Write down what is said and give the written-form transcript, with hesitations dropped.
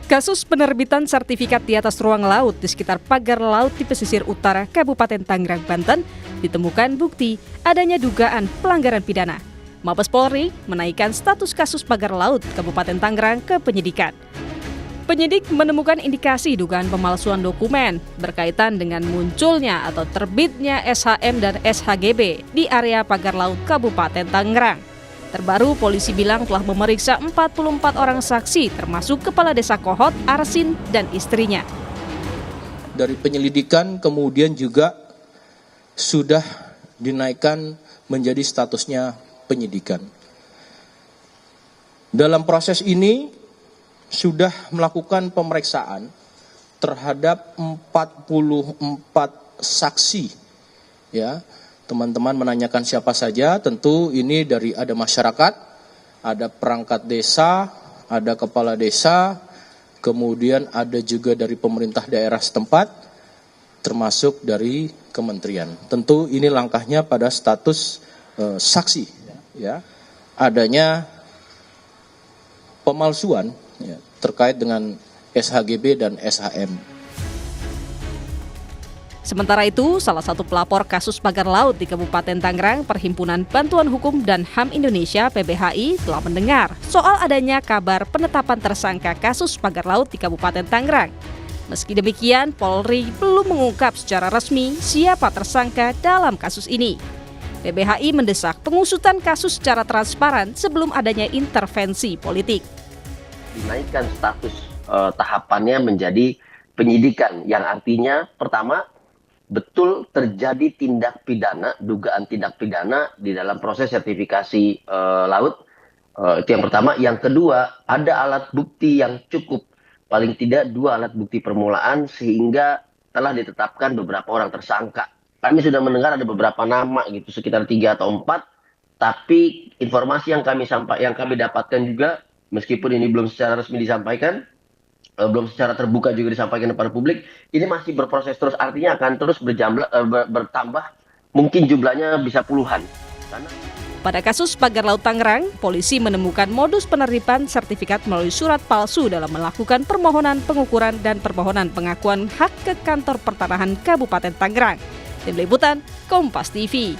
Kasus penerbitan sertifikat di atas ruang laut di sekitar pagar laut di pesisir utara Kabupaten Tangerang, Banten ditemukan bukti adanya dugaan pelanggaran pidana. Mabes Polri menaikkan status kasus pagar laut Kabupaten Tangerang ke penyidikan. Penyidik menemukan indikasi dugaan pemalsuan dokumen berkaitan dengan munculnya atau terbitnya SHM dan SHGB di area pagar laut Kabupaten Tangerang. Terbaru, polisi bilang telah memeriksa 44 orang saksi termasuk Kepala Desa Kohot, Arsin, dan istrinya. Dari penyelidikan kemudian juga sudah dinaikkan menjadi statusnya penyidikan. Dalam proses ini sudah melakukan pemeriksaan terhadap 44 saksi, ya. Teman-teman menanyakan siapa saja, tentu ini dari ada masyarakat, ada perangkat desa, ada kepala desa, kemudian ada juga dari pemerintah daerah setempat, termasuk dari kementerian. Tentu ini langkahnya pada status saksi, ya, adanya pemalsuan ya, terkait dengan SHGB dan SHM. Sementara itu, salah satu pelapor kasus pagar laut di Kabupaten Tangerang, Perhimpunan Bantuan Hukum dan HAM Indonesia (PBHI) telah mendengar soal adanya kabar penetapan tersangka kasus pagar laut di Kabupaten Tangerang. Meski demikian, Polri belum mengungkap secara resmi siapa tersangka dalam kasus ini. PBHI mendesak pengusutan kasus secara transparan sebelum adanya intervensi politik. Dinaikkan status tahapannya menjadi penyidikan, yang artinya pertama, betul terjadi tindak pidana, dugaan tindak pidana di dalam proses sertifikasi laut. Itu yang pertama. Yang kedua, ada alat bukti yang cukup. Paling tidak 2 alat bukti permulaan sehingga telah ditetapkan beberapa orang tersangka. Kami sudah mendengar ada beberapa nama gitu, sekitar 3 atau 4. Tapi informasi yang kami dapatkan juga, meskipun ini belum secara resmi disampaikan, belum secara terbuka juga disampaikan kepada publik, ini masih berproses terus, artinya akan terus bertambah, mungkin jumlahnya bisa puluhan. Pada kasus pagar laut Tangerang, polisi menemukan modus penerimaan sertifikat melalui surat palsu dalam melakukan permohonan pengukuran dan permohonan pengakuan hak ke Kantor Pertanahan Kabupaten Tangerang. Tim Liputan, Kompas TV.